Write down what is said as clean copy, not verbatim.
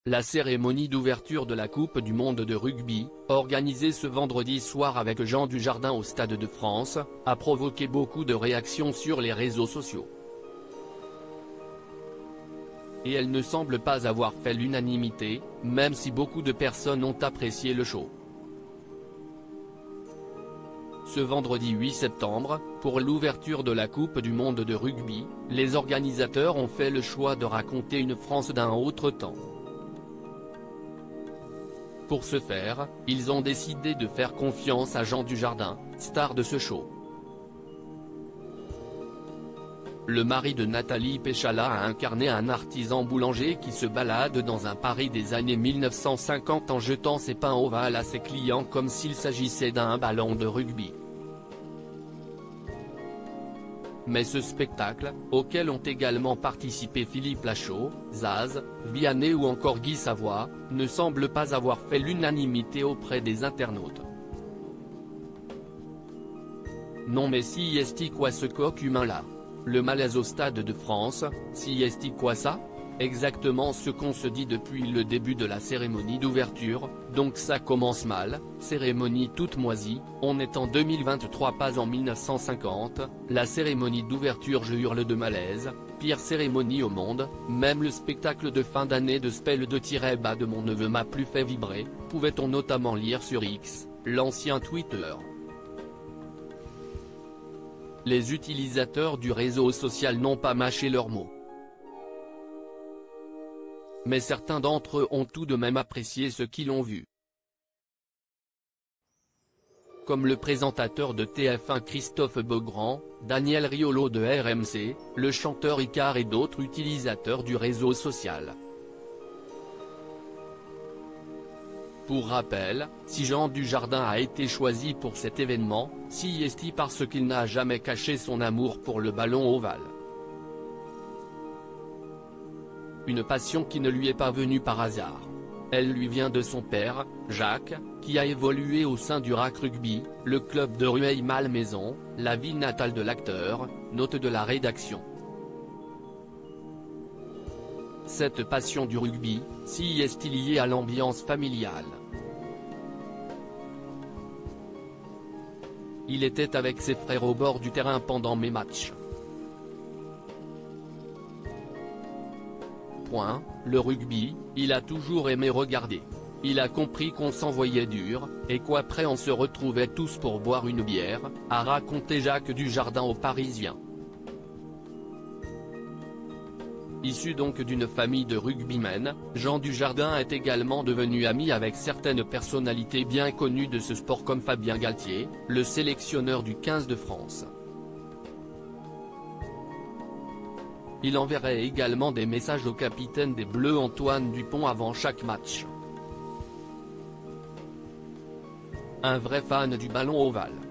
La cérémonie d'ouverture de la Coupe du monde de rugby, organisée ce vendredi soir avec Jean Dujardin au Stade de France, a provoqué beaucoup de réactions sur les réseaux sociaux. Et elle ne semble pas avoir fait l'unanimité, même si beaucoup de personnes ont apprécié le show. Ce vendredi 8 septembre, pour l'ouverture de la Coupe du monde de rugby, les organisateurs ont fait le choix de raconter une France d'un autre temps. Pour ce faire, ils ont décidé de faire confiance à Jean Dujardin, star de ce show. Le mari de Nathalie Péchala a incarné un artisan boulanger qui se balade dans un Paris des années 1950 en jetant ses pains ovales à ses clients comme s'il s'agissait d'un ballon de rugby. Mais ce spectacle, auquel ont également participé Philippe Lachaud, Zaz, Vianney ou encore Guy Savoy, ne semble pas avoir fait l'unanimité auprès des internautes. Non mais si est-il quoi ce coq humain-là? Le malaise au Stade de France, si est-il quoi ça? Exactement ce qu'on se dit depuis le début de la cérémonie d'ouverture, donc ça commence mal, cérémonie toute moisie, on est en 2023 pas en 1950, la cérémonie d'ouverture je hurle de malaise, pire cérémonie au monde, même le spectacle de fin d'année de Spell de bas de mon neveu m'a plus fait vibrer, pouvait-on notamment lire sur X, l'ancien Twitter. Les utilisateurs du réseau social n'ont pas mâché leurs mots. Mais certains d'entre eux ont tout de même apprécié ce qu'ils ont vu. Comme le présentateur de TF1 Christophe Beaugrand, Daniel Riolo de RMC, le chanteur Icare et d'autres utilisateurs du réseau social. Pour rappel, si Jean Dujardin a été choisi pour cet événement, si est-il parce qu'il n'a jamais caché son amour pour le ballon ovale. Une passion qui ne lui est pas venue par hasard. Elle lui vient de son père, Jacques, qui a évolué au sein du RAC Rugby, le club de Rueil-Malmaison, la ville natale de l'acteur, note de la rédaction. Cette passion du rugby, si est-il liée à l'ambiance familiale. Il était avec ses frères au bord du terrain pendant mes matchs. Le rugby, il a toujours aimé regarder. Il a compris qu'on s'envoyait dur, et qu'après on se retrouvait tous pour boire une bière, a raconté Jacques Dujardin aux Parisiens. Issu donc d'une famille de rugbymen, Jean Dujardin est également devenu ami avec certaines personnalités bien connues de ce sport comme Fabien Galtier, le sélectionneur du 15 de France. Il enverrait également des messages au capitaine des Bleus Antoine Dupont avant chaque match. Un vrai fan du ballon ovale.